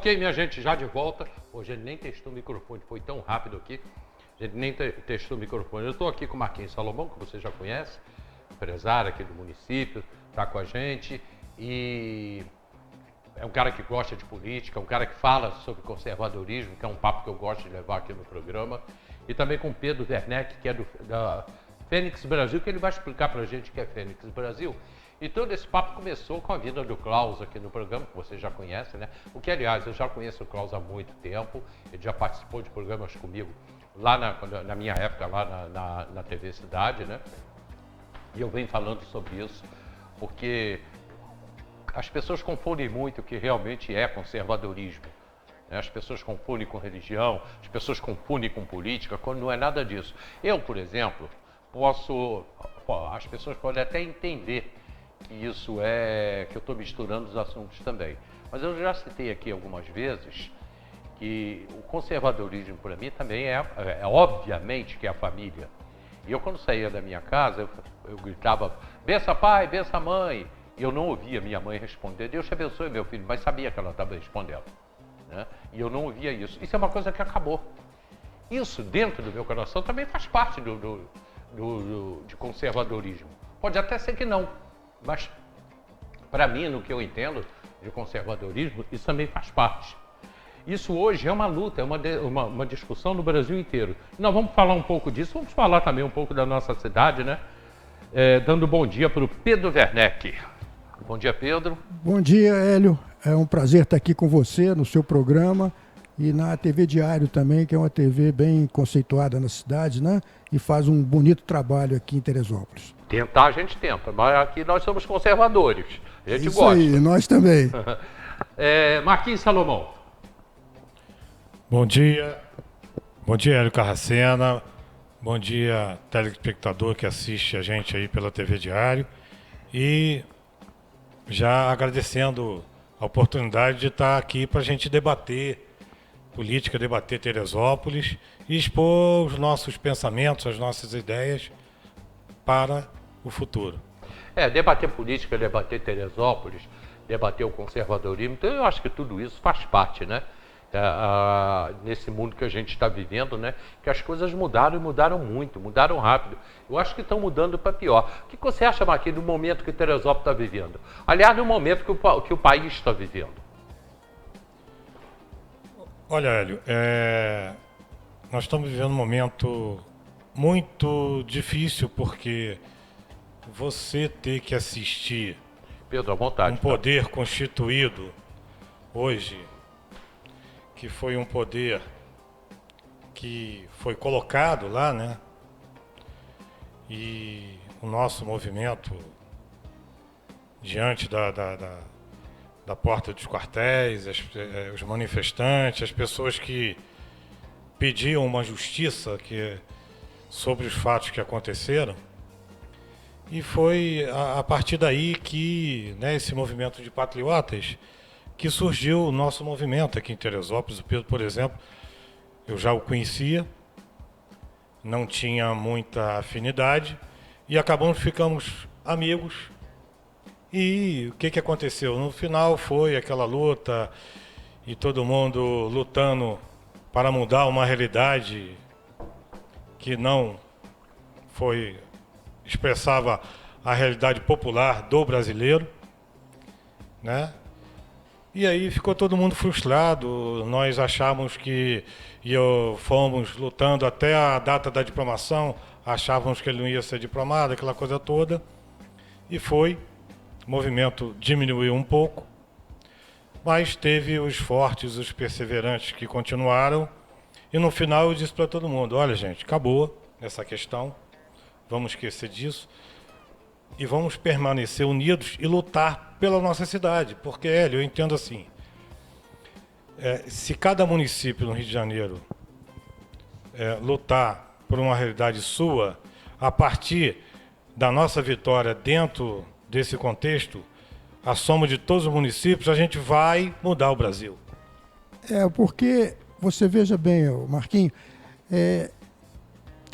Ok, minha gente, já de volta. Hoje ele nem testou o microfone, foi tão rápido aqui. Ele nem testou o microfone. Eu estou aqui com o Marquinhos Salomão, que você já conhece, empresário aqui do município, está com a gente. E é um cara que gosta de política, um cara que fala sobre conservadorismo, que é um papo que eu gosto de levar aqui no programa. E também com o Pedro Werneck, que é da Fênix Brasil, que ele vai explicar para a gente o que é Fênix Brasil. E todo esse papo começou com a vida do Klaus aqui no programa, que você já conhece, né? O que, aliás, eu já conheço o Klaus há muito tempo, ele já participou de programas comigo lá na minha época, lá na TV Cidade, né? E eu venho falando sobre isso, porque as pessoas confundem muito o que realmente é conservadorismo. Né? As pessoas confundem com religião, as pessoas confundem com política, quando não é nada disso. Eu, por exemplo, as pessoas podem até entender que isso que eu estou misturando os assuntos também. Mas eu já citei aqui algumas vezes que o conservadorismo para mim também é obviamente que é a família. E eu quando saía da minha casa, eu gritava, bença pai, bença mãe. E eu não ouvia minha mãe responder, Deus te abençoe meu filho, mas sabia que ela estava respondendo. Né? E eu não ouvia isso. Isso é uma coisa que acabou. Isso dentro do meu coração também faz parte de conservadorismo. Pode até ser que não. Mas, para mim, no que eu entendo de conservadorismo, isso também faz parte. Isso hoje é uma luta, é uma discussão no Brasil inteiro. E nós vamos falar um pouco disso, vamos falar também um pouco da nossa cidade, né? Dando bom dia para o Pedro Werneck. Bom dia, Pedro. Bom dia, Hélio. É um prazer estar aqui com você no seu programa e na TV Diário também, que é uma TV bem conceituada na cidade, né? E faz um bonito trabalho aqui em Teresópolis. Tentar a gente tenta, mas aqui nós somos conservadores. A gente Isso gosta. Aí, nós também. Marquinhos Salomão. Bom dia. Bom dia, Hélio Carracena. Bom dia, telespectador que assiste a gente aí pela TV Diário. E já agradecendo a oportunidade de estar aqui para a gente debater política, debater Teresópolis e expor os nossos pensamentos, as nossas ideias para o futuro. Debater política, debater Teresópolis, debater o conservadorismo, então eu acho que tudo isso faz parte, né? Nesse mundo que a gente está vivendo, né? Que as coisas mudaram e mudaram muito, mudaram rápido. Eu acho que estão mudando para pior. O que você acha, Marquinhos, do momento que Teresópolis está vivendo? Aliás, do momento que o país está vivendo. Olha, Hélio, nós estamos vivendo um momento muito difícil, porque você ter que assistir Pedro, à vontade, um poder constituído hoje, que foi um poder que foi colocado lá, né? E o nosso movimento diante da porta dos quartéis, os manifestantes, as pessoas que pediam uma justiça sobre os fatos que aconteceram. E foi a partir daí que, né, esse movimento de patriotas, que surgiu o nosso movimento aqui em Teresópolis. O Pedro, por exemplo, eu já o conhecia, não tinha muita afinidade, e ficamos amigos. E o que aconteceu? No final foi aquela luta, e todo mundo lutando para mudar uma realidade que não expressava a realidade popular do brasileiro, né? E aí ficou todo mundo frustrado, nós achávamos fomos lutando até a data da diplomação, achávamos que ele não ia ser diplomado, aquela coisa toda, e o movimento diminuiu um pouco, mas teve os fortes, os perseverantes que continuaram, e no final eu disse para todo mundo, olha gente, acabou essa questão, vamos esquecer disso, e vamos permanecer unidos e lutar pela nossa cidade. Porque, Hélio, eu entendo assim, se cada município no Rio de Janeiro lutar por uma realidade sua, a partir da nossa vitória dentro desse contexto, a soma de todos os municípios, a gente vai mudar o Brasil. Porque, você veja bem, Marquinhos,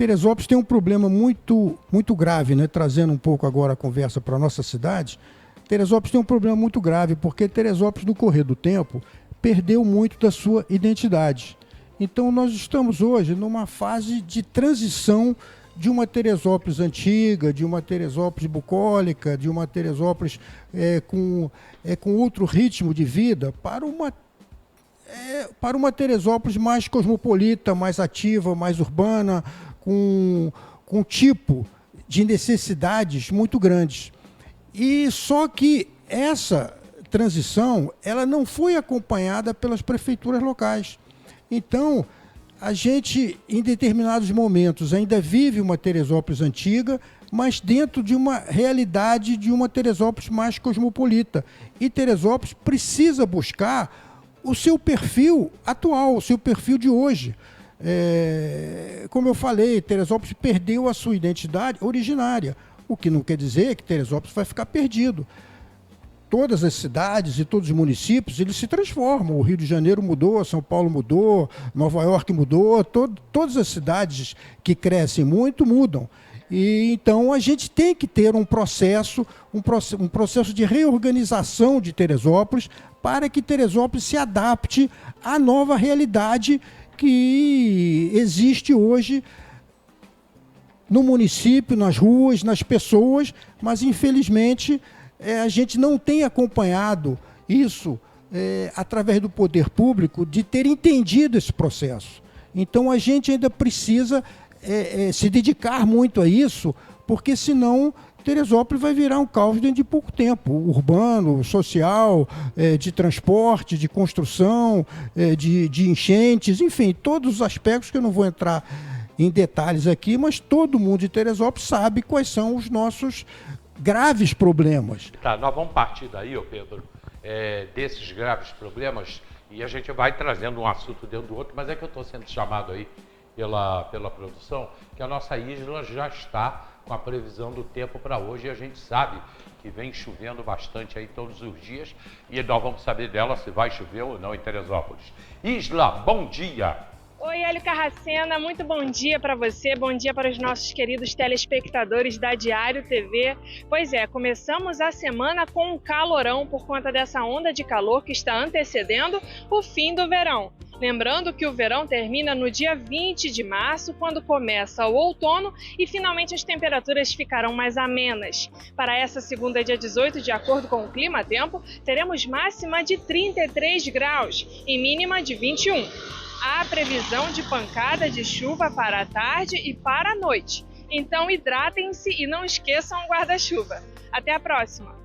Teresópolis tem um problema muito, muito grave, né? Trazendo um pouco agora a conversa para a nossa cidade. Teresópolis tem um problema muito grave, porque Teresópolis, no correr do tempo, perdeu muito da sua identidade. Então, nós estamos hoje numa fase de transição de uma Teresópolis antiga, de uma Teresópolis bucólica, de uma Teresópolis com outro ritmo de vida, para uma Teresópolis mais cosmopolita, mais ativa, mais urbana, com um tipo de necessidades muito grandes. E só que essa transição, ela não foi acompanhada pelas prefeituras locais. Então, a gente, em determinados momentos, ainda vive uma Teresópolis antiga, mas dentro de uma realidade de uma Teresópolis mais cosmopolita. E Teresópolis precisa buscar o seu perfil atual, o seu perfil de hoje. Como eu falei, Teresópolis perdeu a sua identidade originária, o que não quer dizer que Teresópolis vai ficar perdido. Todas as cidades e todos os municípios, eles se transformam. O Rio de Janeiro mudou, São Paulo mudou, Nova York mudou, todas as cidades que crescem muito mudam. E então a gente tem que ter um processo de reorganização de Teresópolis para que Teresópolis se adapte à nova realidade que existe hoje no município, nas ruas, nas pessoas, mas infelizmente a gente não tem acompanhado isso através do poder público, de ter entendido esse processo. Então a gente ainda precisa se dedicar muito a isso, porque senão Teresópolis vai virar um caos dentro de pouco tempo, urbano, social, de transporte, de construção, de enchentes, enfim, todos os aspectos que eu não vou entrar em detalhes aqui, mas todo mundo de Teresópolis sabe quais são os nossos graves problemas. Tá, nós vamos partir daí, Pedro, desses graves problemas, e a gente vai trazendo um assunto dentro do outro, mas é que eu estou sendo chamado aí pela produção, que a nossa isla já está com a previsão do tempo para hoje, e a gente sabe que vem chovendo bastante aí todos os dias, e nós vamos saber dela se vai chover ou não em Teresópolis. Isla, bom dia! Oi, Hélio Carracena, muito bom dia para você, bom dia para os nossos queridos telespectadores da Diário TV. Pois é, começamos a semana com um calorão por conta dessa onda de calor que está antecedendo o fim do verão. Lembrando que o verão termina no dia 20 de março, quando começa o outono e finalmente as temperaturas ficarão mais amenas. Para essa segunda, dia 18, de acordo com o Clima-Tempo, teremos máxima de 33 graus e mínima de 21. Há previsão de pancada de chuva para a tarde e para a noite. Então hidratem-se e não esqueçam o guarda-chuva. Até a próxima!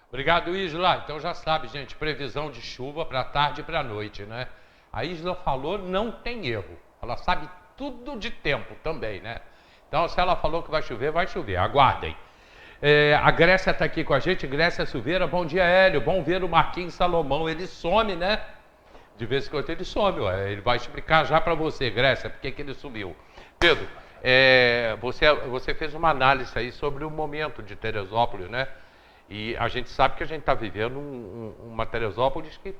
Obrigado, Isla. Então já sabe, gente, previsão de chuva para a tarde e para a noite, né? A Isla falou, não tem erro. Ela sabe tudo de tempo também, né? Então, se ela falou que vai chover, aguardem. A Grécia está aqui com a gente, Grécia Silveira. Bom dia, Hélio. Bom ver o Marquinhos Salomão. Ele some, né? De vez em quando ele some, ele vai explicar já para você, Grécia, por que ele sumiu. Pedro, você fez uma análise aí sobre o momento de Teresópolis, né? E a gente sabe que a gente está vivendo uma Teresópolis que,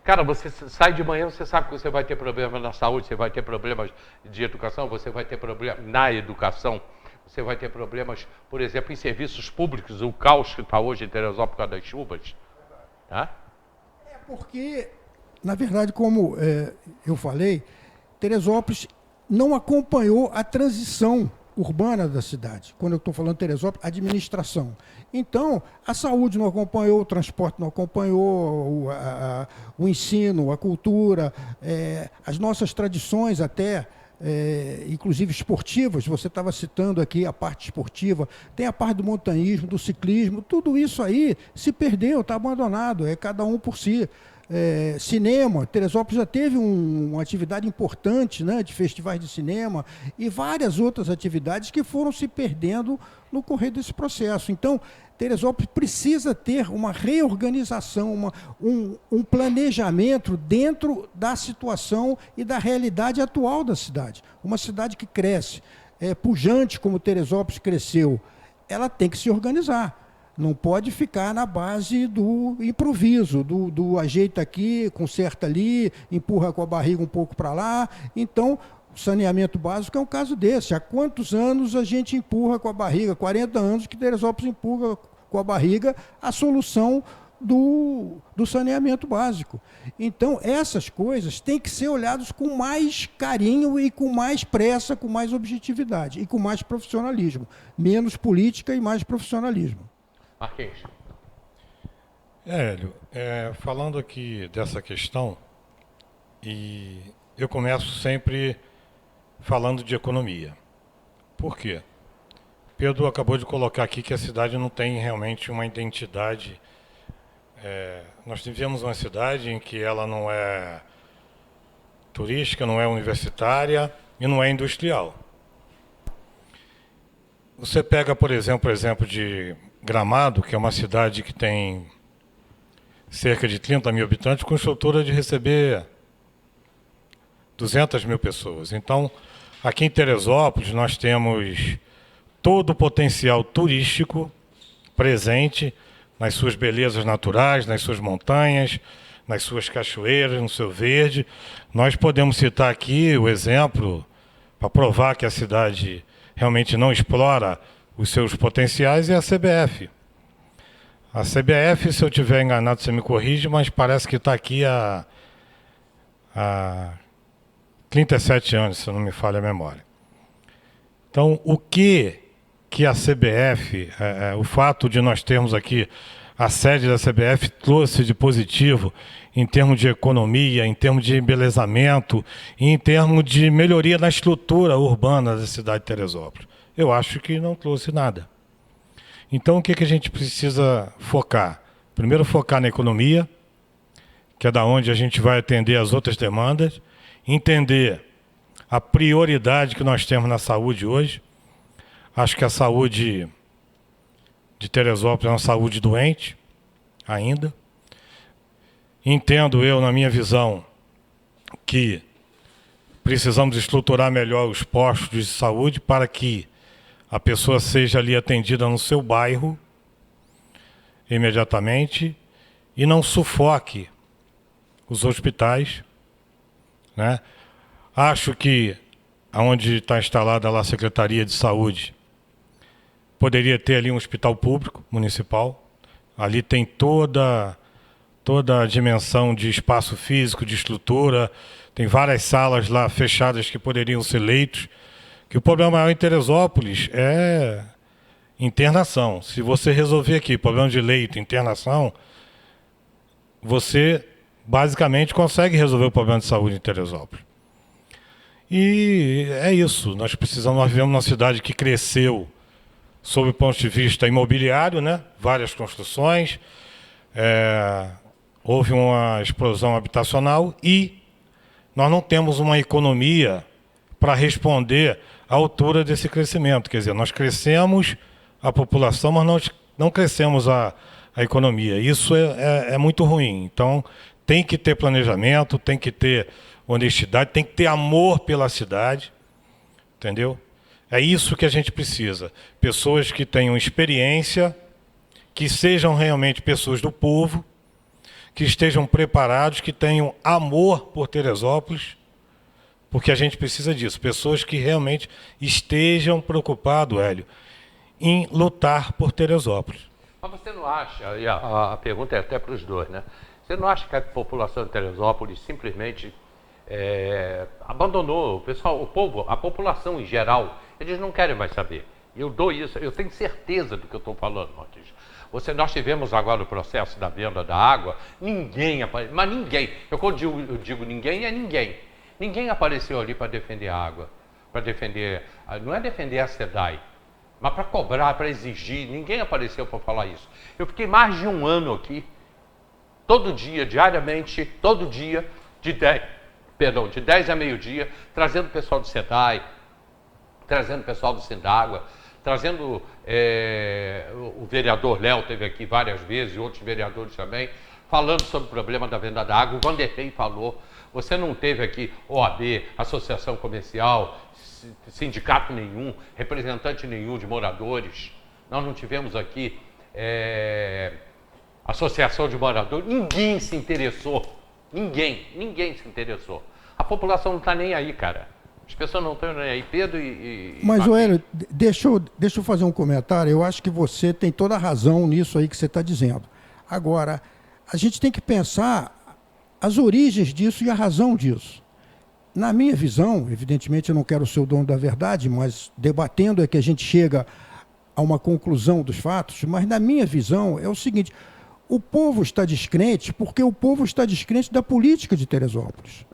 cara, você sai de manhã, você sabe que você vai ter problemas na saúde, você vai ter problemas de educação, você vai ter problemas na educação, você vai ter problemas, por exemplo, em serviços públicos, o caos que está hoje em Teresópolis por causa das chuvas. Tá? Porque... Na verdade, como eu falei, Teresópolis não acompanhou a transição urbana da cidade. Quando eu estou falando Teresópolis, administração. Então, a saúde não acompanhou, o transporte não acompanhou, o ensino, a cultura, as nossas tradições até, inclusive esportivas. Você estava citando aqui a parte esportiva, tem a parte do montanhismo, do ciclismo, tudo isso aí se perdeu, está abandonado, cada um por si. Cinema, Teresópolis já teve uma atividade importante, né, de festivais de cinema e várias outras atividades que foram se perdendo no correr desse processo. Então, Teresópolis precisa ter uma reorganização, um planejamento dentro da situação e da realidade atual da cidade. Uma cidade que cresce, pujante como Teresópolis cresceu, ela tem que se organizar. Não pode ficar na base do improviso, do ajeita aqui, conserta ali, empurra com a barriga um pouco para lá. Então, o saneamento básico é um caso desse. Há quantos anos a gente empurra com a barriga? 40 anos que Teresópolis empurra com a barriga a solução do saneamento básico. Então, essas coisas têm que ser olhadas com mais carinho e com mais pressa, com mais objetividade e com mais profissionalismo. Menos política e mais profissionalismo. Marquinhos. Hélio, falando aqui dessa questão, e eu começo sempre falando de economia. Por quê? Pedro acabou de colocar aqui que a cidade não tem realmente uma identidade. Nós vivemos uma cidade em que ela não é turística, não é universitária e não é industrial. Você pega, por exemplo, o exemplo de Gramado, que é uma cidade que tem cerca de 30 mil habitantes, com estrutura de receber 200 mil pessoas. Então, aqui em Teresópolis, nós temos todo o potencial turístico presente nas suas belezas naturais, nas suas montanhas, nas suas cachoeiras, no seu verde. Nós podemos citar aqui o exemplo, para provar que a cidade realmente não explora os seus potenciais, é a CBF. A CBF, se eu estiver enganado, você me corrige, mas parece que está aqui há 37 anos, se não me falha a memória. Então, o que a CBF, o fato de nós termos aqui a sede da CBF trouxe de positivo em termos de economia, em termos de embelezamento, e em termos de melhoria na estrutura urbana da cidade de Teresópolis? Eu acho que não trouxe nada. Então, o que a gente precisa focar? Primeiro, focar na economia, que é da onde a gente vai atender as outras demandas, entender a prioridade que nós temos na saúde hoje. Acho que a saúde de Teresópolis é uma saúde doente, ainda. Entendo eu, na minha visão, que precisamos estruturar melhor os postos de saúde para que a pessoa seja ali atendida no seu bairro, imediatamente, e não sufoque os hospitais, né? Acho que, onde está instalada lá a Secretaria de Saúde, poderia ter ali um hospital público, municipal. Ali tem toda a dimensão de espaço físico, de estrutura. Tem várias salas lá fechadas que poderiam ser leitos. Que o problema maior em Teresópolis é internação. Se você resolver aqui problema de leito, internação, você basicamente consegue resolver o problema de saúde em Teresópolis. E é isso. Nós vivemos numa cidade que cresceu sob o ponto de vista imobiliário, né? Várias construções, houve uma explosão habitacional e nós não temos uma economia para responder à altura desse crescimento. Quer dizer, nós crescemos a população, mas nós não crescemos a economia. Isso é muito ruim. Então, tem que ter planejamento, tem que ter honestidade, tem que ter amor pela cidade, entendeu? É isso que a gente precisa. Pessoas que tenham experiência, que sejam realmente pessoas do povo, que estejam preparados, que tenham amor por Teresópolis, porque a gente precisa disso. Pessoas que realmente estejam preocupados, Hélio, em lutar por Teresópolis. Mas você não acha, e a pergunta é até para os dois, né? Você não acha que a população de Teresópolis simplesmente abandonou, o pessoal, o povo, a população em geral, eles não querem mais saber. Eu dou isso, eu tenho certeza do que eu estou falando, Marquinhos. Nós tivemos agora o processo da venda da água, ninguém apareceu, mas ninguém, quando eu digo ninguém, é ninguém. Ninguém apareceu ali para defender a água, para defender, não é defender a SEDAI, mas para cobrar, para exigir, ninguém apareceu para falar isso. Eu fiquei mais de um ano aqui, todo dia, diariamente, todo dia, de 10 a meio-dia, trazendo o pessoal do SEDAI, trazendo o pessoal do Sindágua, trazendo o vereador Léo, teve aqui várias vezes, e outros vereadores também, falando sobre o problema da venda da água. O Vanderlei falou, você não teve aqui OAB, associação comercial, sindicato nenhum, representante nenhum de moradores, nós não tivemos aqui associação de moradores, ninguém se interessou, ninguém se interessou. A população não está nem aí, cara. As pessoas não estão nem aí, Pedro Mas, Hélio, deixa eu fazer um comentário. Eu acho que você tem toda a razão nisso aí que você está dizendo. Agora, a gente tem que pensar as origens disso e a razão disso. Na minha visão, evidentemente eu não quero ser o dono da verdade, mas debatendo é que a gente chega a uma conclusão dos fatos, mas na minha visão é o seguinte: o povo está descrente porque o povo está descrente da política de Teresópolis.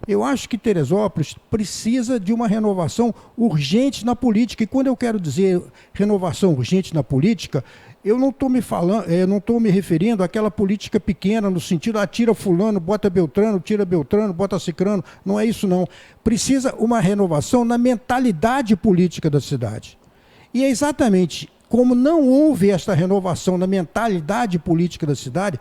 Eu acho que Teresópolis precisa de uma renovação urgente na política. E quando eu quero dizer renovação urgente na política, eu não estou me referindo àquela política pequena, no sentido, tira fulano, bota Beltrano, tira Beltrano, bota Cicrano. Não é isso, não. Precisa uma renovação na mentalidade política da cidade. E é exatamente como não houve esta renovação na mentalidade política da cidade,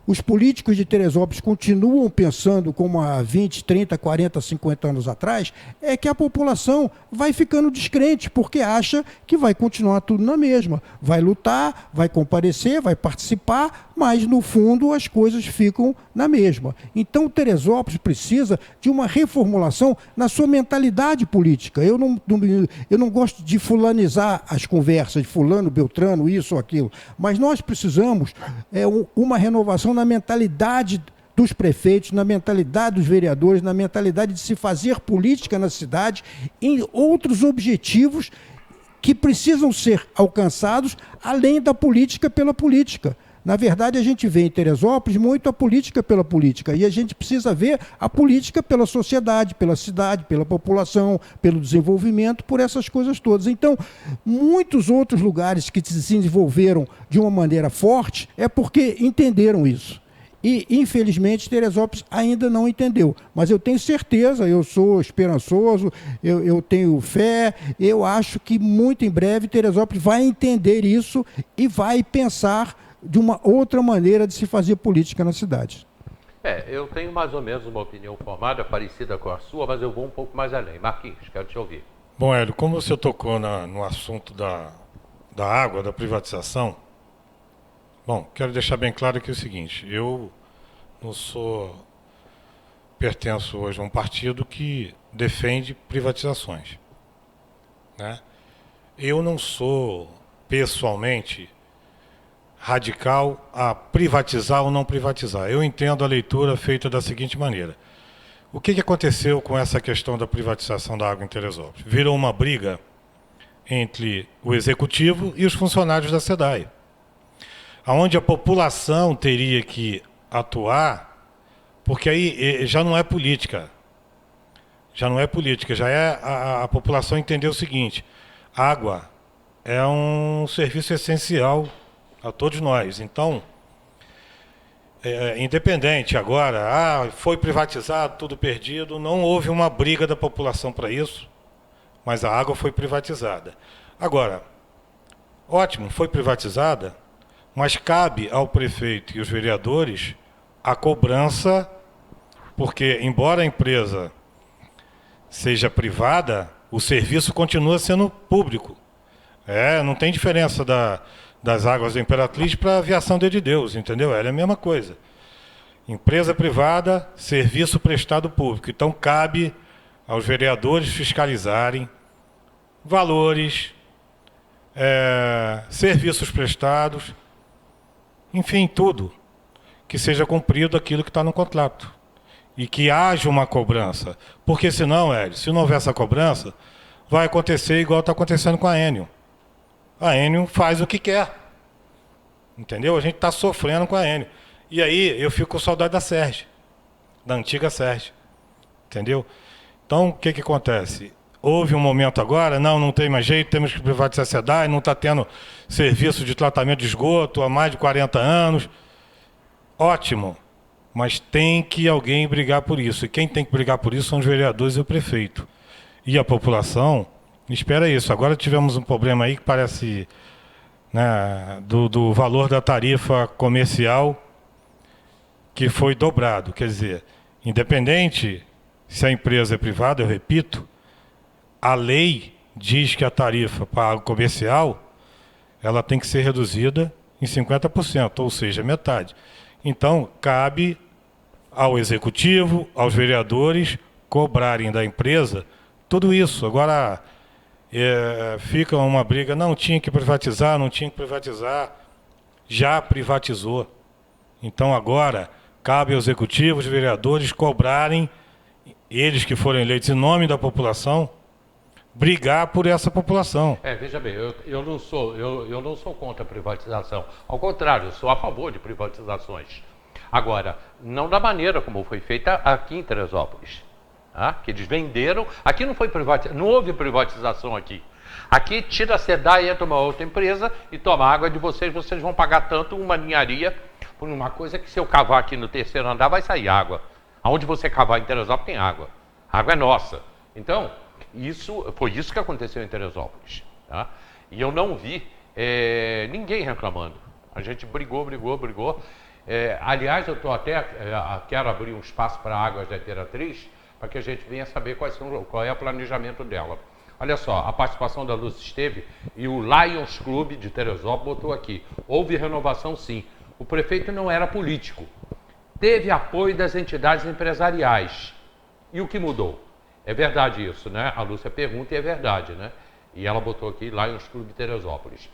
os políticos de Teresópolis continuam pensando como há 20, 30, 40, 50 anos atrás, é que a população vai ficando descrente, porque acha que vai continuar tudo na mesma. Vai lutar, vai comparecer, vai participar, mas no fundo as coisas ficam na mesma. Então Teresópolis precisa de uma reformulação na sua mentalidade política. Eu não gosto de fulanizar as conversas, de fulano, beltrano, isso ou aquilo, mas nós precisamos uma renovação na mentalidade dos prefeitos, na mentalidade dos vereadores, na mentalidade de se fazer política na cidade, em outros objetivos que precisam ser alcançados além da política pela política. Na verdade, a gente vê em Teresópolis muito a política pela política, e a gente precisa ver a política pela sociedade, pela cidade, pela população, pelo desenvolvimento, por essas coisas todas. Então, muitos outros lugares que se desenvolveram de uma maneira forte é porque entenderam isso. E, infelizmente, Teresópolis ainda não entendeu. Mas eu tenho certeza, eu sou esperançoso, eu tenho fé, eu acho que muito em breve Teresópolis vai entender isso e vai pensar de uma outra maneira de se fazer política na cidade. Eu tenho mais ou menos uma opinião formada, parecida com a sua, mas eu vou um pouco mais além. Marquinhos, quero te ouvir. Bom, Hélio, como você tocou no assunto da água, da privatização, quero deixar bem claro aqui o seguinte: eu não pertenço hoje a um partido que defende privatizações, né? Eu não sou, pessoalmente, radical a privatizar ou não privatizar. Eu entendo a leitura feita da seguinte maneira: o que aconteceu com essa questão da privatização da água em Teresópolis? Virou uma briga entre o executivo e os funcionários da SEDAI, onde a população teria que atuar, porque aí já não é política. Já não é política, já é a população entender o seguinte: água é um serviço essencial a todos nós. Então, independente agora, foi privatizado, tudo perdido, não houve uma briga da população para isso, mas a água foi privatizada. Agora, ótimo, foi privatizada, mas cabe ao prefeito e os vereadores a cobrança, porque, embora a empresa seja privada, o serviço continua sendo público. Não tem diferença das águas da Imperatriz para a aviação de Deus, entendeu? É a mesma coisa. Empresa privada, serviço prestado público. Então, cabe aos vereadores fiscalizarem valores, serviços prestados, enfim, tudo, que seja cumprido aquilo que está no contrato. E que haja uma cobrança. Porque senão, Hélio, se não houver essa cobrança, vai acontecer igual está acontecendo com a Enel. A Enel faz o que quer. Entendeu? A gente está sofrendo com a Enel. E aí eu fico com saudade da Sérgio, da antiga Sérgio. Entendeu? Então, o que acontece? Houve um momento agora, não tem mais jeito, temos que privatizar a SEDAI, não está tendo serviço de tratamento de esgoto há mais de 40 anos. Ótimo, mas tem que alguém brigar por isso. E quem tem que brigar por isso são os vereadores e o prefeito. E a população espera isso. Agora tivemos um problema aí que parece, né, do valor da tarifa comercial, que foi dobrado. Quer dizer, independente se a empresa é privada, eu repito, a lei diz que a tarifa para água comercial ela tem que ser reduzida em 50%, ou seja, metade. Então, cabe ao executivo, aos vereadores, cobrarem da empresa tudo isso. Agora, fica uma briga, não tinha que privatizar, não tinha que privatizar. Já privatizou. Então agora cabe aos executivos, vereadores cobrarem, eles que foram eleitos em nome da população, brigar por essa população. Veja bem, eu não sou contra a privatização. Ao contrário, eu sou a favor de privatizações. Agora, não da maneira como foi feita aqui em Teresópolis. Tá? Que eles venderam. Aqui não foi privatização, não houve privatização aqui. Aqui tira a SEDAI e entra uma outra empresa e toma a água de vocês vão pagar tanto uma ninharia por uma coisa que se eu cavar aqui no terceiro andar vai sair água. Aonde você cavar em Teresópolis tem água. A água é nossa. Então, foi isso que aconteceu em Teresópolis. Tá? E eu não vi ninguém reclamando. A gente brigou. Aliás, eu quero abrir um espaço para Águas da Imperatriz, para que a gente venha saber qual é o planejamento dela. Olha só, a participação da Luz esteve e o Lions Club de Teresópolis botou aqui. Houve renovação, sim. O prefeito não era político. Teve apoio das entidades empresariais. E o que mudou? É verdade isso, né? A Lúcia pergunta e é verdade, né? E ela botou aqui Lions Club de Teresópolis.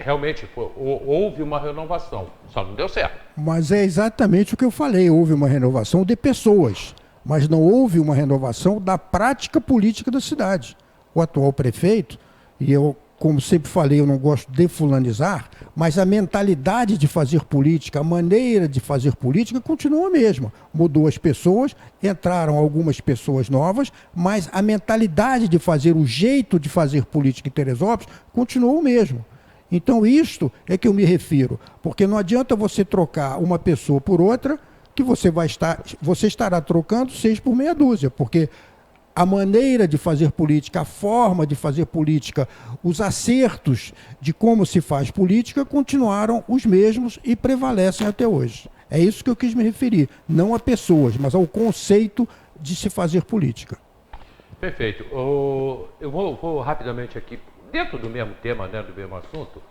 Realmente houve uma renovação, só não deu certo. Mas é exatamente o que eu falei, houve uma renovação de pessoas, mas não houve uma renovação da prática política da cidade. O atual prefeito, e eu, como sempre falei, eu não gosto de fulanizar, mas a mentalidade de fazer política, a maneira de fazer política continua a mesma. Mudou as pessoas, entraram algumas pessoas novas, mas a mentalidade de fazer, o jeito de fazer política em Teresópolis continuou o mesmo. Então isto é que eu me refiro, porque não adianta você trocar uma pessoa por outra, que você estará trocando 6 por meia dúzia, porque a maneira de fazer política, a forma de fazer política, os acertos de como se faz política continuaram os mesmos e prevalecem até hoje. É isso que eu quis me referir, não a pessoas, mas ao conceito de se fazer política. Perfeito. Eu vou rapidamente aqui, dentro do mesmo tema, né, do mesmo assunto.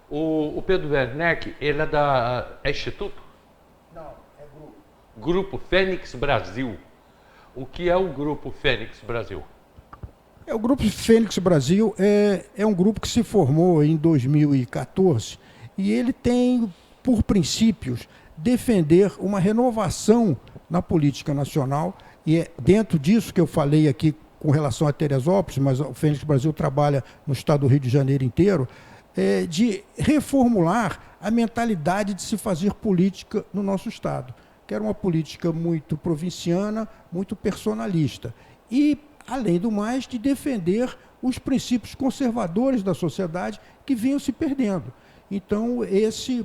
O Pedro Werneck, ele é instituto? Não, é grupo. Grupo Fênix Brasil. O que é o Grupo Fênix Brasil? O Grupo Fênix Brasil é um grupo que se formou em 2014 e ele tem, por princípios, defender uma renovação na política nacional, e é dentro disso que eu falei aqui com relação a Teresópolis, mas o Fênix Brasil trabalha no estado do Rio de Janeiro inteiro, de reformular a mentalidade de se fazer política no nosso estado, que era uma política muito provinciana, muito personalista. E, além do mais, de defender os princípios conservadores da sociedade que vinham se perdendo. Então,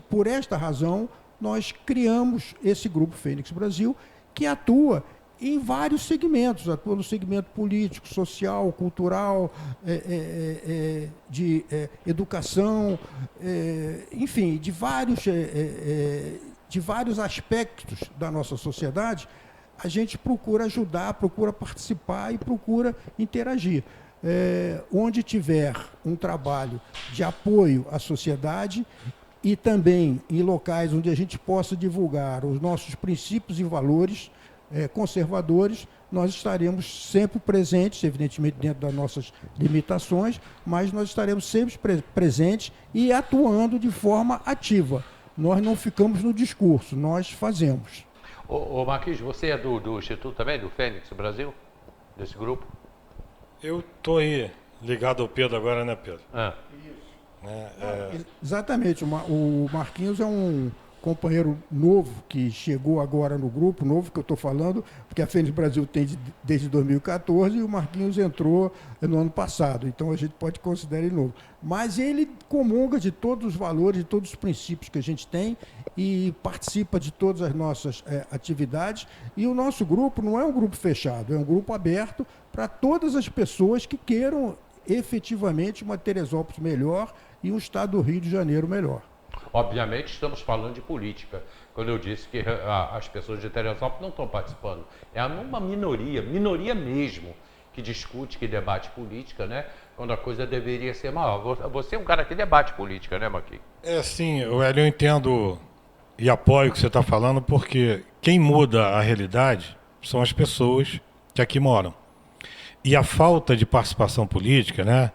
por esta razão, nós criamos esse Grupo Fênix Brasil, que atua em vários segmentos, atua no segmento político, social, cultural, de educação, enfim, de vários aspectos da nossa sociedade. A gente procura ajudar, procura participar e procura interagir. Onde tiver um trabalho de apoio à sociedade e também em locais onde a gente possa divulgar os nossos princípios e valores conservadores, nós estaremos sempre presentes, evidentemente dentro das nossas limitações, mas nós estaremos sempre presentes e atuando de forma ativa. Nós não ficamos no discurso, nós fazemos. Ô Marquinhos, você é do Instituto também, do Fênix Brasil? Desse grupo? Eu estou aí ligado ao Pedro agora, né, Pedro? Exatamente. O Marquinhos é um companheiro novo que chegou agora no grupo, novo que eu estou falando, porque a Fênix Brasil tem desde 2014 e o Marquinhos entrou no ano passado, então a gente pode considerar ele novo. Mas ele comunga de todos os valores, de todos os princípios que a gente tem e participa de todas as nossas atividades. E o nosso grupo não é um grupo fechado, é um grupo aberto para todas as pessoas que queiram efetivamente uma Teresópolis melhor e um estado do Rio de Janeiro melhor. Obviamente estamos falando de política, quando eu disse que as pessoas de Teresópolis não estão participando. É uma minoria mesmo, que discute, que debate política, né? Quando a coisa deveria ser maior. Você é um cara que debate política, né, Marquinhos? Sim, eu entendo e apoio o que você está falando, porque quem muda a realidade são as pessoas que aqui moram. E a falta de participação política, né?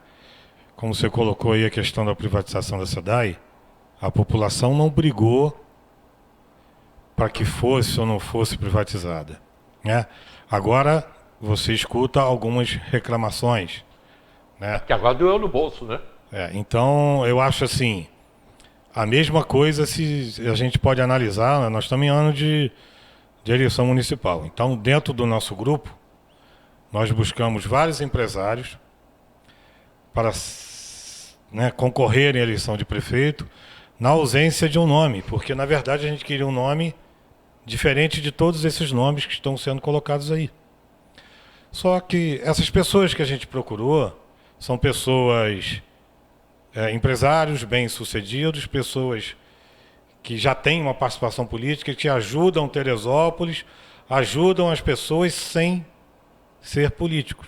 Como você colocou aí a questão da privatização da SEDAI, A população não brigou para que fosse ou não fosse privatizada, né? Agora você escuta algumas reclamações, né? Que agora doeu no bolso, né? Então eu acho assim, a mesma coisa se a gente pode analisar, né? Nós estamos em ano de eleição municipal. Então, dentro do nosso grupo, nós buscamos vários empresários para, né, concorrerem à eleição de prefeito na ausência de um nome, porque na verdade a gente queria um nome diferente de todos esses nomes que estão sendo colocados aí. Só que essas pessoas que a gente procurou são pessoas, empresários bem-sucedidos, pessoas que já têm uma participação política, que ajudam Teresópolis, ajudam as pessoas sem ser políticos.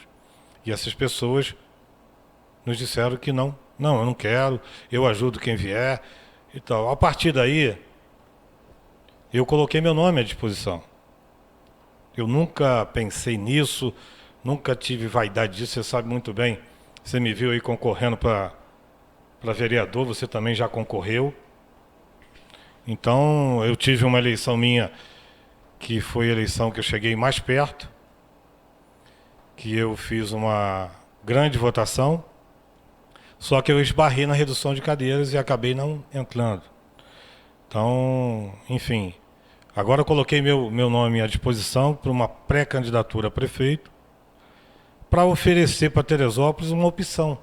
E essas pessoas nos disseram que não, eu não quero, eu ajudo quem vier e tal. A partir daí, eu coloquei meu nome à disposição. Eu nunca pensei nisso, nunca tive vaidade disso, você sabe muito bem. Você me viu aí concorrendo para vereador, você também já concorreu. Então, eu tive uma eleição minha, que foi a eleição que eu cheguei mais perto, que eu fiz uma grande votação, só que eu esbarrei na redução de cadeiras e acabei não entrando. Então, enfim, agora eu coloquei meu nome à disposição para uma pré-candidatura a prefeito, para oferecer para Teresópolis uma opção,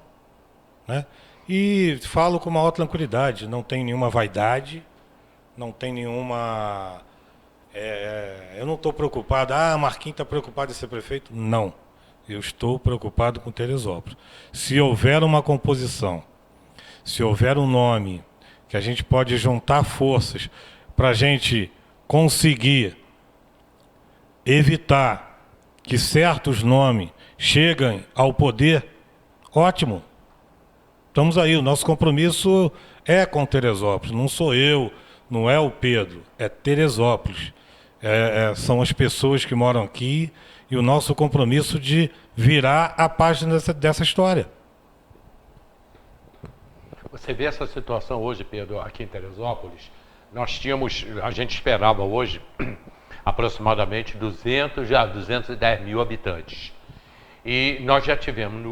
né? E falo com maior tranquilidade, não tem nenhuma vaidade, não tem nenhuma... eu não estou preocupado, Marquinhos está preocupado em ser prefeito? Não, eu estou preocupado com Teresópolis. Se houver uma composição, se houver um nome que a gente pode juntar forças para a gente conseguir evitar que certos nomes cheguem ao poder, ótimo. Estamos aí, o nosso compromisso é com Teresópolis, não sou eu, não é o Pedro, é Teresópolis. São as pessoas que moram aqui e o nosso compromisso de virar a página dessa história. Você vê essa situação hoje, Pedro, aqui em Teresópolis, a gente esperava hoje aproximadamente 210 mil habitantes. E nós já tivemos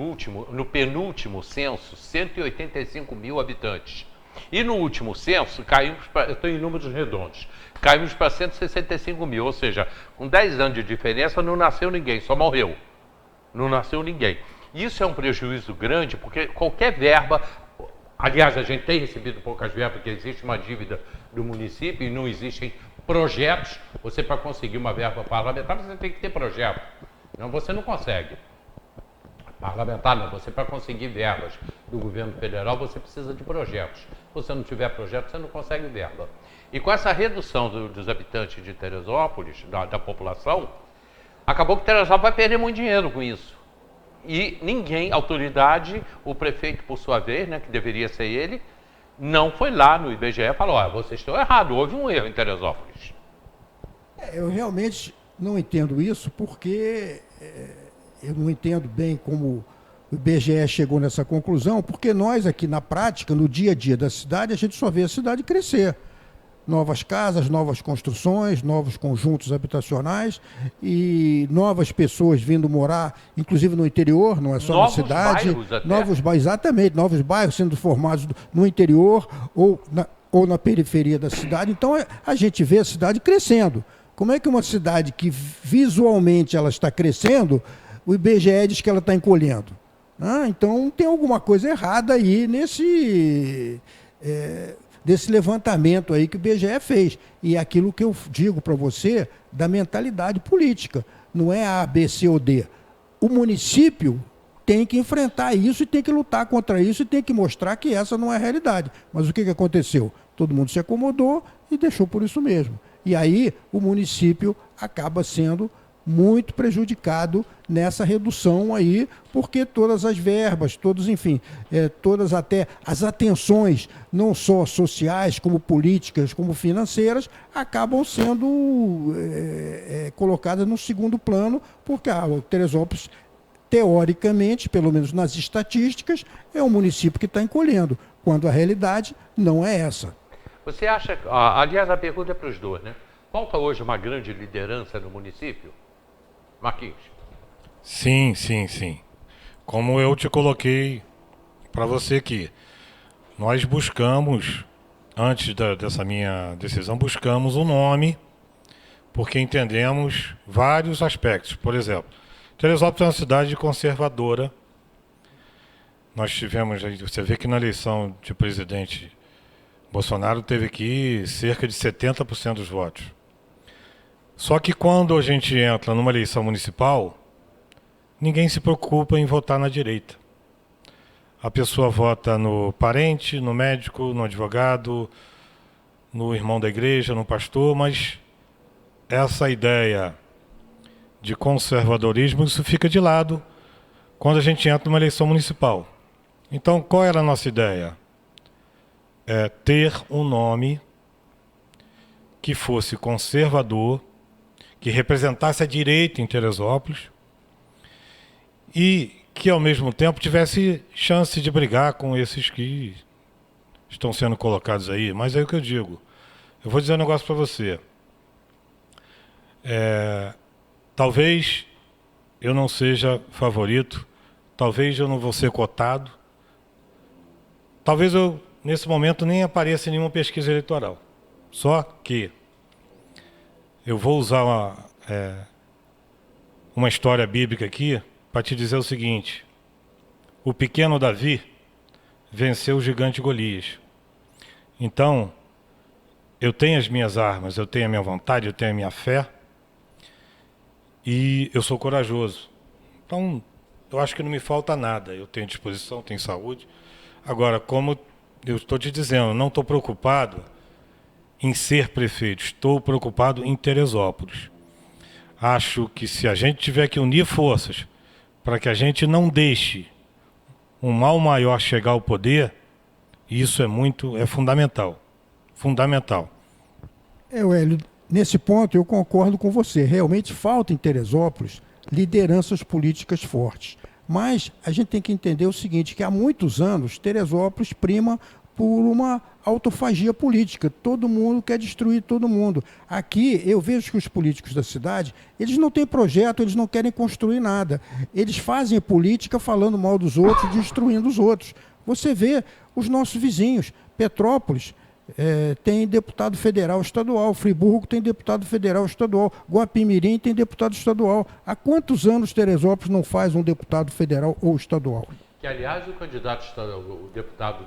no penúltimo censo, 185 mil habitantes. E no último censo, caímos para, eu estou em números redondos, caímos para 165 mil, ou seja, com 10 anos de diferença não nasceu ninguém, só morreu. Não nasceu ninguém. Isso é um prejuízo grande, porque qualquer verba, aliás, a gente tem recebido poucas verbas, porque existe uma dívida do município e não existem projetos. Você, para conseguir uma verba parlamentar, você tem que ter projeto. Não, você não consegue. Parlamentar não, você para conseguir verbas do governo federal, você precisa de projetos. Se você não tiver projeto, você não consegue verba. E com essa redução dos habitantes de Teresópolis, da população, acabou que Teresópolis vai perder muito dinheiro com isso. E ninguém, autoridade, o prefeito por sua vez, né, que deveria ser ele, não foi lá no IBGE e falou, vocês estão errados, houve um erro em Teresópolis. Eu realmente não entendo isso, porque eu não entendo bem como o IBGE chegou nessa conclusão, porque nós aqui na prática, no dia a dia da cidade, a gente só vê a cidade crescer. Novas casas, novas construções, novos conjuntos habitacionais e novas pessoas vindo morar, inclusive no interior, não é só na cidade. Novos bairros, exatamente, novos bairros sendo formados no interior ou na periferia da cidade. Então a gente vê a cidade crescendo. Como é que uma cidade que visualmente ela está crescendo, o IBGE diz que ela está encolhendo? Então tem alguma coisa errada aí desse levantamento aí que o IBGE fez. E aquilo que eu digo para você da mentalidade política. Não é A, B, C ou D. O município tem que enfrentar isso e tem que lutar contra isso e tem que mostrar que essa não é a realidade. Mas o que aconteceu? Todo mundo se acomodou e deixou por isso mesmo. E aí o município acaba sendo muito prejudicado nessa redução aí, porque todas as verbas, todas até as atenções, não só sociais, como políticas, como financeiras, acabam sendo colocadas no segundo plano, porque o Teresópolis, teoricamente, pelo menos nas estatísticas, é um município que está encolhendo, quando a realidade não é essa. Você acha, aliás, a pergunta é para os dois, né? Falta hoje uma grande liderança no município? Marquinhos. Sim, sim, sim. Como eu te coloquei para você aqui, nós buscamos, antes dessa minha decisão, buscamos um nome, porque entendemos vários aspectos. Por exemplo, Teresópolis é uma cidade conservadora. Nós tivemos, você vê que na eleição de presidente Bolsonaro teve aqui cerca de 70% dos votos. Só que quando a gente entra numa eleição municipal, ninguém se preocupa em votar na direita. A pessoa vota no parente, no médico, no advogado, no irmão da igreja, no pastor, mas essa ideia de conservadorismo, isso fica de lado quando a gente entra numa eleição municipal. Então, qual era a nossa ideia? É ter um nome que fosse conservador, que representasse a direita em Teresópolis e que, ao mesmo tempo, tivesse chance de brigar com esses que estão sendo colocados aí. Mas é o que eu digo. Eu vou dizer um negócio para você. Talvez eu não seja favorito, talvez eu não vou ser cotado, talvez eu, nesse momento, nem apareça em nenhuma pesquisa eleitoral. Só que eu vou usar uma história bíblica aqui para te dizer o seguinte: o pequeno Davi venceu o gigante Golias. Então, eu tenho as minhas armas, eu tenho a minha vontade, eu tenho a minha fé e eu sou corajoso. Então, eu acho que não me falta nada. Eu tenho disposição, tenho saúde. Agora, como eu estou te dizendo, não estou preocupado em ser prefeito, estou preocupado em Teresópolis. Acho que se a gente tiver que unir forças para que a gente não deixe um mal maior chegar ao poder, isso é fundamental. Fundamental. Hélio, nesse ponto eu concordo com você. Realmente falta em Teresópolis lideranças políticas fortes. Mas a gente tem que entender o seguinte, que há muitos anos Teresópolis prima por uma autofagia política. Todo mundo quer destruir todo mundo. Aqui eu vejo que os políticos da cidade, eles não têm projeto, eles não querem construir nada. Eles fazem política falando mal dos outros, destruindo os outros. Você vê os nossos vizinhos. Petrópolis tem deputado federal estadual, Friburgo tem deputado federal estadual, Guapimirim tem deputado estadual. Há quantos anos Teresópolis não faz um deputado federal ou estadual? Que, aliás, o deputado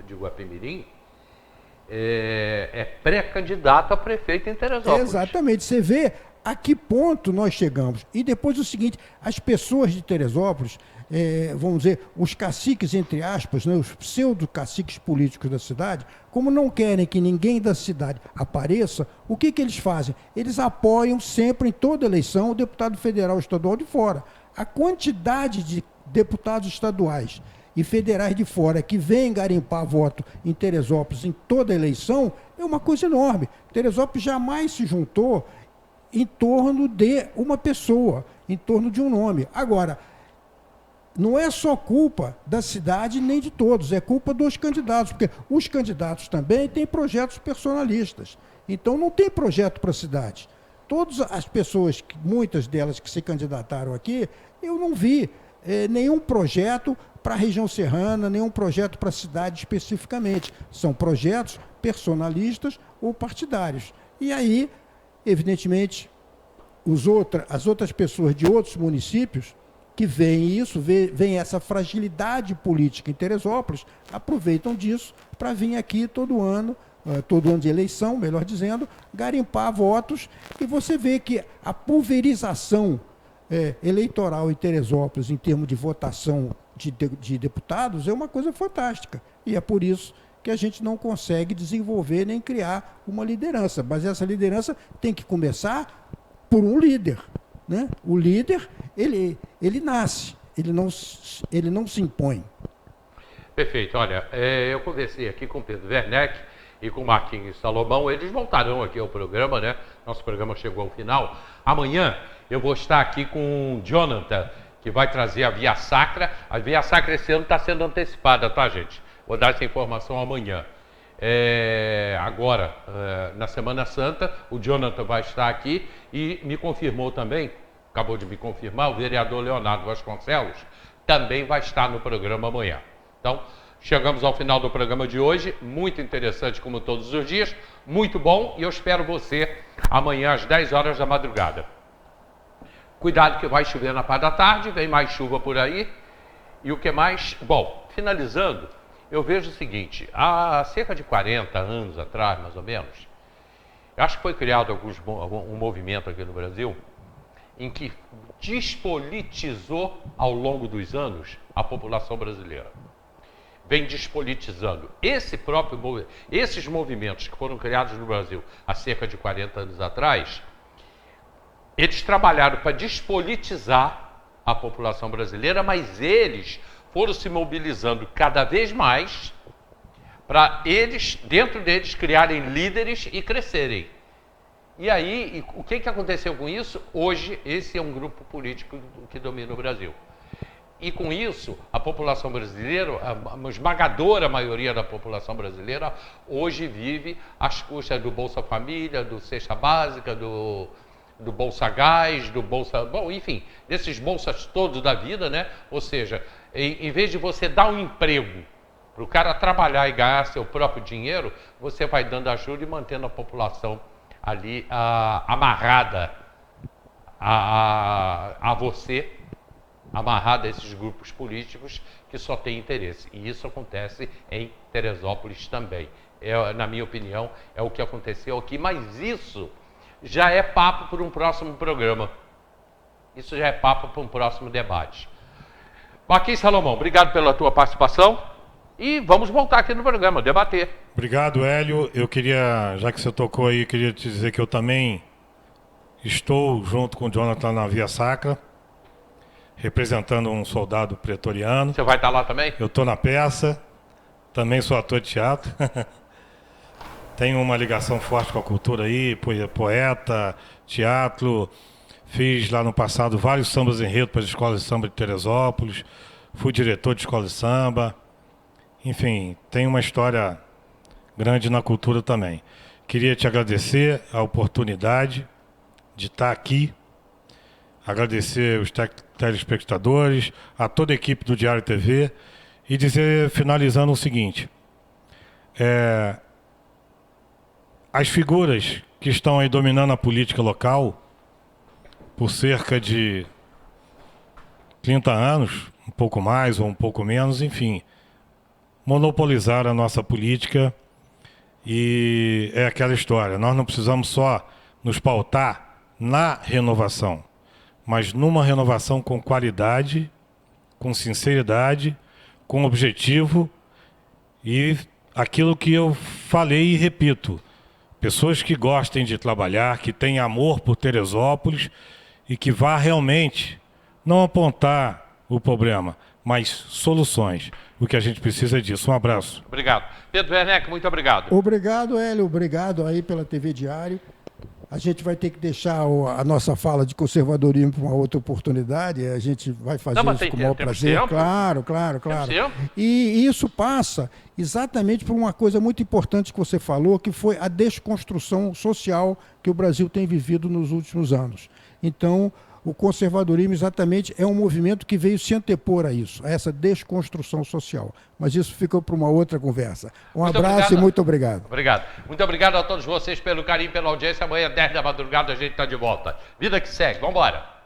de Guapimirim é pré-candidato a prefeito em Teresópolis. Exatamente. Você vê a que ponto nós chegamos. E depois o seguinte, as pessoas de Teresópolis, vamos dizer, os caciques, entre aspas, né, os pseudo-caciques políticos da cidade, como não querem que ninguém da cidade apareça, o que eles fazem? Eles apoiam sempre, em toda eleição, o deputado federal estadual de fora. A quantidade de deputados estaduais e federais de fora que vêm garimpar voto em Teresópolis em toda eleição é uma coisa enorme. Teresópolis jamais se juntou em torno de uma pessoa, em torno de um nome. Agora, não é só culpa da cidade nem de todos, é culpa dos candidatos, porque os candidatos também têm projetos personalistas. Então não tem projeto para a cidade. Todas as pessoas, muitas delas que se candidataram aqui, eu não vi nenhum projeto para a região serrana, nenhum projeto para a cidade especificamente. São projetos personalistas ou partidários. E aí, evidentemente, as outras pessoas de outros municípios que veem isso, veem essa fragilidade política em Teresópolis, aproveitam disso para vir aqui todo ano de eleição, melhor dizendo, garimpar votos, e você vê que a pulverização eleitoral em Teresópolis, em termos de votação de deputados, é uma coisa fantástica. E é por isso que a gente não consegue desenvolver nem criar uma liderança. Mas essa liderança tem que começar por um líder, né? O líder, ele nasce, ele não se impõe. Perfeito. Olha, eu conversei aqui com o Pedro Werneck e com o Marquinhos Salomão. Eles voltarão aqui ao programa, né? Nosso programa chegou ao final. Amanhã eu vou estar aqui com o Jonathan, que vai trazer a Via Sacra. A Via Sacra esse ano está sendo antecipada, tá, gente? Vou dar essa informação amanhã. Agora, na Semana Santa, o Jonathan vai estar aqui e me confirmou também, acabou de me confirmar, o vereador Leonardo Vasconcelos também vai estar no programa amanhã. Então, chegamos ao final do programa de hoje, muito interessante como todos os dias, muito bom, e eu espero você amanhã às 10 horas da madrugada. Cuidado que vai chover na parte da tarde, vem mais chuva por aí. E o que mais? Bom, finalizando, eu vejo o seguinte, há cerca de 40 anos atrás, mais ou menos, eu acho que foi criado um movimento aqui no Brasil em que despolitizou ao longo dos anos a população brasileira. Vem despolitizando. Esses movimentos que foram criados no Brasil há cerca de 40 anos atrás, eles trabalharam para despolitizar a população brasileira, mas eles foram se mobilizando cada vez mais para eles, dentro deles, criarem líderes e crescerem. E aí, o que aconteceu com isso? Hoje, esse é um grupo político que domina o Brasil. E com isso, a população brasileira, a esmagadora maioria da população brasileira, hoje vive às custas do Bolsa Família, do Cesta Básica, do Bolsa Gás, do Bolsa... Bom, enfim, desses bolsas todos da vida, né? Ou seja, em vez de você dar um emprego para o cara trabalhar e ganhar seu próprio dinheiro, você vai dando ajuda e mantendo a população ali amarrada a você, amarrada a esses grupos políticos que só têm interesse. E isso acontece em Teresópolis também. Na minha opinião, é o que aconteceu aqui, mas isso já é papo para um próximo programa. Isso já é papo para um próximo debate. Marquinhos Salomão, obrigado pela tua participação e vamos voltar aqui no programa, debater. Obrigado, Hélio. Eu queria, já que você tocou aí, queria te dizer que eu também estou junto com o Jonathan na Via Sacra, representando um soldado pretoriano. Você vai estar lá também? Eu estou na peça, também sou ator de teatro. Tenho uma ligação forte com a cultura aí, poeta, teatro. Fiz lá no passado vários sambas enredo para as escolas de samba de Teresópolis. Fui diretor de escola de samba. Enfim, tenho uma história grande na cultura também. Queria te agradecer a oportunidade de estar aqui. Agradecer os telespectadores, a toda a equipe do Diário TV. E dizer, finalizando, o seguinte. As figuras que estão aí dominando a política local por cerca de 30 anos, um pouco mais ou um pouco menos, enfim, monopolizaram a nossa política e é aquela história. Nós não precisamos só nos pautar na renovação, mas numa renovação com qualidade, com sinceridade, com objetivo e aquilo que eu falei e repito. Pessoas que gostem de trabalhar, que tenham amor por Teresópolis e que vá realmente não apontar o problema, mas soluções. O que a gente precisa é disso. Um abraço. Obrigado. Pedro Werneck, muito obrigado. Obrigado, Hélio. Obrigado aí pela TV Diário. A gente vai ter que deixar a nossa fala de conservadorismo para uma outra oportunidade. A gente vai fazer isso com o maior prazer. Tempo? Claro. E isso passa exatamente por uma coisa muito importante que você falou, que foi a desconstrução social que o Brasil tem vivido nos últimos anos. Então, o conservadorismo exatamente é um movimento que veio se antepor a isso, a essa desconstrução social. Mas isso ficou para uma outra conversa. Abraço obrigado. E muito obrigado. Obrigado. Muito obrigado a todos vocês pelo carinho, pela audiência. Amanhã, 10 da madrugada, a gente está de volta. Vida que segue. Vamos embora.